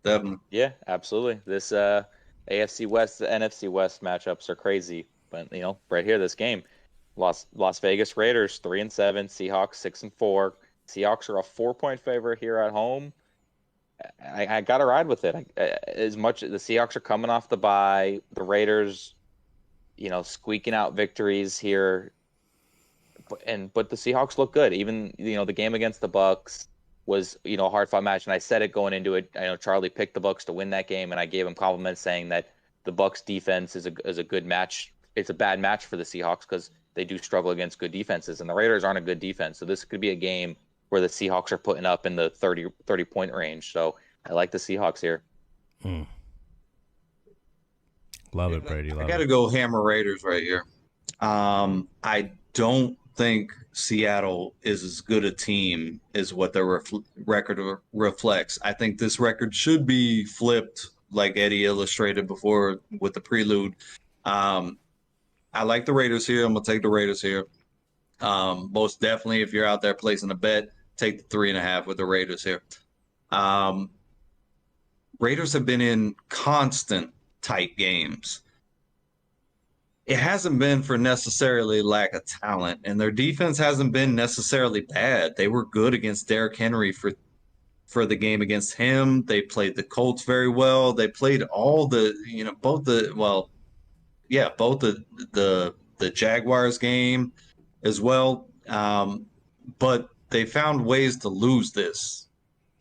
definitely. Yeah, absolutely. This AFC West, the NFC West matchups are crazy. But right here, this game, Las Vegas Raiders 3-7, Seahawks 6-4. Seahawks are a 4-point favorite here at home. I got to ride with it. As much the Seahawks are coming off the bye, the Raiders, squeaking out victories here, but the Seahawks look good. Even the game against the Bucks was a hard fought match, and I said it going into it. I know Charlie picked the Bucks to win that game, and I gave him compliments saying that the Bucks defense is a good match. It's a bad match for the Seahawks because they do struggle against good defenses, and the Raiders aren't a good defense. So this could be a game where the Seahawks are putting up in the 30 point range. So I like the Seahawks here. Mm. Love it, Brady. I Love got it. to go Hammer Raiders right here. I don't think Seattle is as good a team as what their record reflects. I think this record should be flipped, like Eddie illustrated before with the prelude. Um, I like the Raiders here. I'm gonna take the Raiders here. Most definitely, if you're out there placing a bet, take the 3.5 with the Raiders here. Um, Raiders have been in constant tight games. It hasn't been for necessarily lack of talent, and their defense hasn't been necessarily bad. They were good against Derrick Henry for the game against him. They played the Colts very well. They played all the both the well, yeah, both the Jaguars game as well. But they found ways to lose this.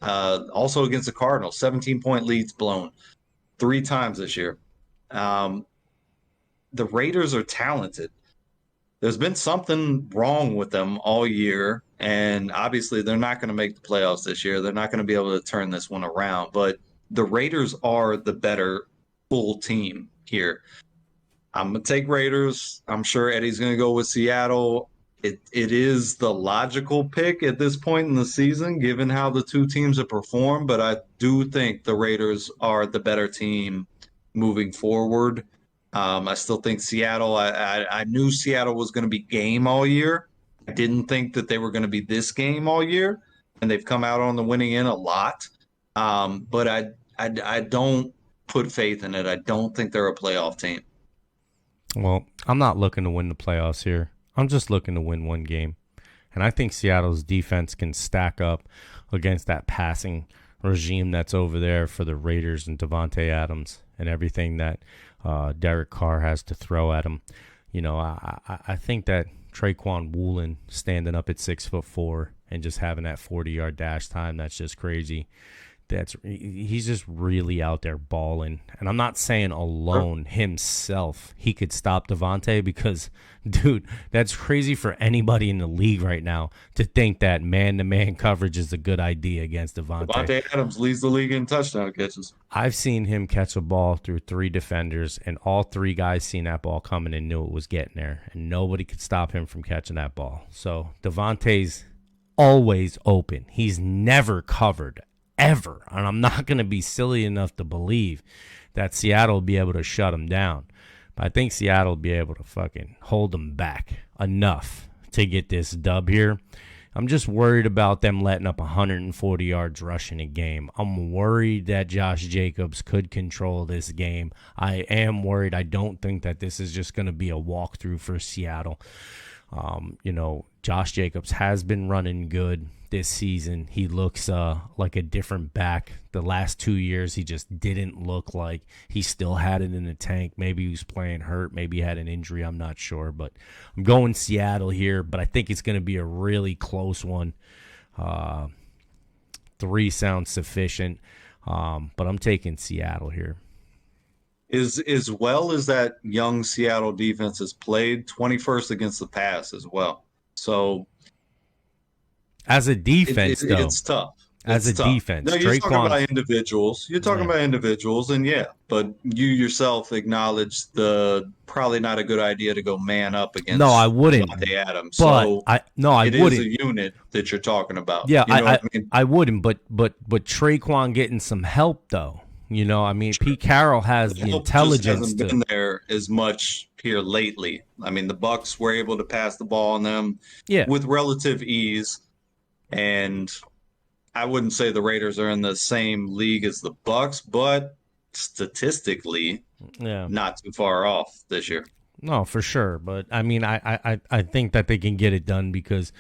Also against the Cardinals, 17-point leads blown 3 times this year. The Raiders are talented. There's been something wrong with them all year, and obviously they're not going to make the playoffs this year. They're not going to be able to turn this one around, but the Raiders are the better full team here. I'm going to take Raiders. I'm sure Eddie's going to go with Seattle. It is the logical pick at this point in the season, given how the two teams have performed, but I do think the Raiders are the better team moving forward. I still think Seattle, I knew Seattle was going to be game all year. I didn't think that they were going to be this game all year, and they've come out on the winning end a lot. But I don't put faith in it. I don't think they're a playoff team. Well, I'm not looking to win the playoffs here. I'm just looking to win one game. And I think Seattle's defense can stack up against that passing regime that's over there for the Raiders and Devontae Adams and everything that Derek Carr has to throw at him. I think that Traquan Woolen standing up at 6'4" and just having that 40-yard dash time, that's just crazy. He's just really out there balling. And I'm not saying alone himself he could stop Devontae because, dude, that's crazy for anybody in the league right now to think that man-to-man coverage is a good idea against Devontae. Devontae Adams leads the league in touchdown catches. I've seen him catch a ball through 3 defenders, and all 3 guys seen that ball coming and knew it was getting there, and nobody could stop him from catching that ball. So Devontae's always open. He's never covered ever, and I'm not going to be silly enough to believe that Seattle will be able to shut him down. But I think Seattle will be able to fucking hold him back enough to get this dub here. I'm just worried about them letting up 140 yards rushing a game. I'm worried that Josh Jacobs could control this game. I am worried. I don't think that this is just going to be a walkthrough for Seattle. Josh Jacobs has been running good this season. He looks like a different back. The last 2 years, he just didn't look like he still had it in the tank. Maybe he was playing hurt. Maybe he had an injury. I'm not sure. But I'm going Seattle here, but I think it's going to be a really close one. 3 sounds sufficient, but I'm taking Seattle here. As well as that young Seattle defense has played, 21st against the pass as well. So as a defense, though, it's tough. As a defense, no, you're talking about individuals. You're talking about individuals, and but you yourself acknowledge the probably not a good idea to go man up against. No, I wouldn't. Devontae Adams. But so I wouldn't. It is a unit that you're talking about. Yeah, you know what I mean? I wouldn't. But Traquan getting some help though. Pete Carroll has the intelligence hasn't been there as much here lately. I mean, the Bucks were able to pass the ball on them with relative ease, and I wouldn't say the Raiders are in the same league as the Bucks, but statistically, Yeah. not too far off this year. No, for sure. But I mean, I think that they can get it done because,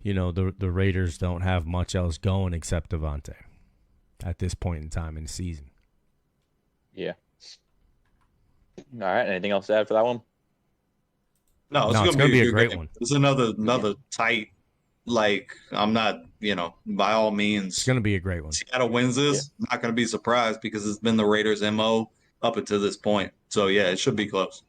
the Raiders don't have much else going except Devontae at this point in time in the season. Yeah. All right. Anything else to add for that one? No, No, it's going to be a good great game. one. It's another tight. Like I'm not, by all means, It's going to be a great one. Seattle wins this. Not going to be surprised because it's been the Raiders' MO up until this point. So yeah, it should be close.